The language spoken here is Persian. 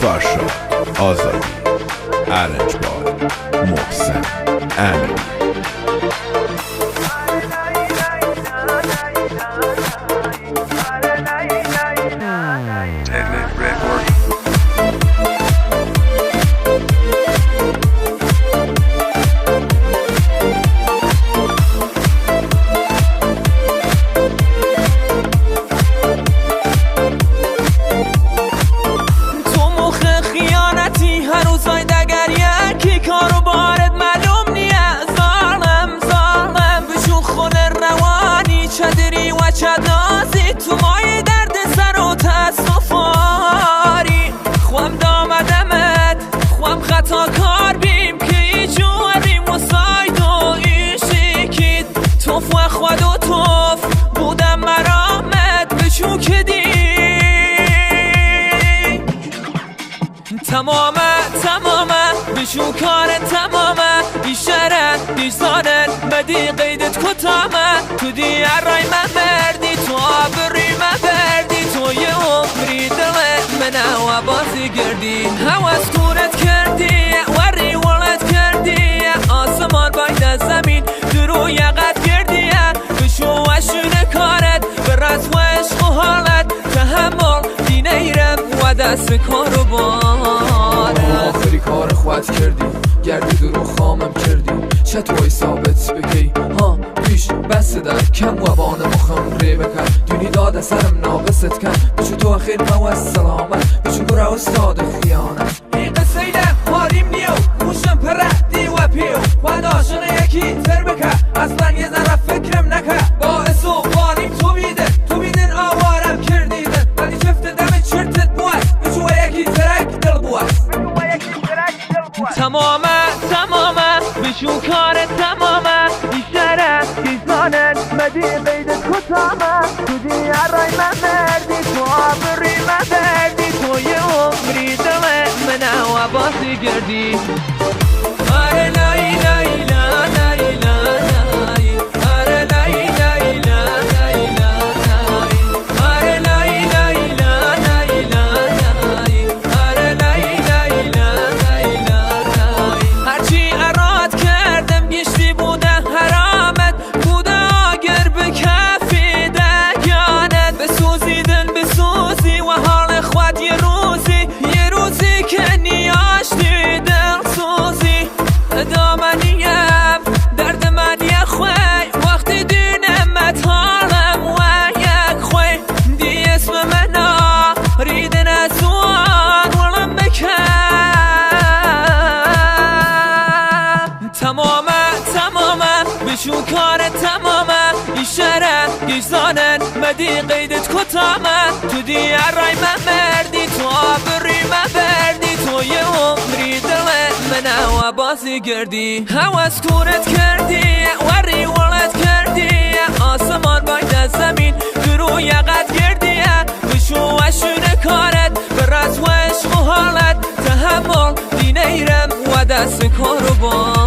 فرشاد آزادی، ارنجبار محسن امینی. نازی تو مای درد سر و تصفاری خوام دامدمت خوام خطا کار بیم که ای جواریم و ساید و ایشیکید توف و خود و توف بودم مرامت بچو که دی تمامه بچو کار تمامه ایشاره ایزانن بدی قیدت کتامه تو دی رای من بردی تو آبری من بردی تو یه عمری دل من و بازی گردی هواز کورت کردی وری ولد کردی آسمان باید زمین درو یقت کردی بشو وشون کارت برات و عشق و حالت تحمل دی نیرم و دست کارو باره آخری کار خواهد کردی گردی درو خامم کردی چطوری ثابت بکی ها پیش بس در کم و بان مخم ری بکن دونی داد سرم ناقصت کن بچو تو اخیر مو سلامت بچو برا استاد خیانت این قصیده خاریم نیو خوشم پردی و پیو و داشنه یکی تر بکن اصلا یه ذره فکرم نکن باعث و بانیم تو بیدن آوارم کردیدن ولی چفت دم چرتت بوست بچو یکی ترک دل بوست تمامه بشو کار تمامه ایشاره ایزانن مدی قیدت کتامه تو دی رای من بردی تو آبری من بردی تو یه عمری دل من و بازی گردی آره لای لای لای لای آره لای لای لای لای آره لای لای لای لای آره لای لای لای هرچی اراد کردم گشتی بوده حرامت بوده اگر به کفی دگانت بسوزی و حال خود یه روزی که نیاشتی دل سوزی دامنیم درد من یه خوی وقتی دینمت حالم و یک خوی دی اسم من ریدن از وان ولم بکن تمامه بشو کار تمامه ایشاره ایزانن مدی قیدت کتامه تو دی رای من بردی تو آبری من بردی تو یه عمری دل من و بازی گردی هواز کورت کردی وری ولد کردی آسمان باید زمین درو یقت گردی بشو وشون کارت برات و عشق و حالت تحمل دی نیرم و دست کارو با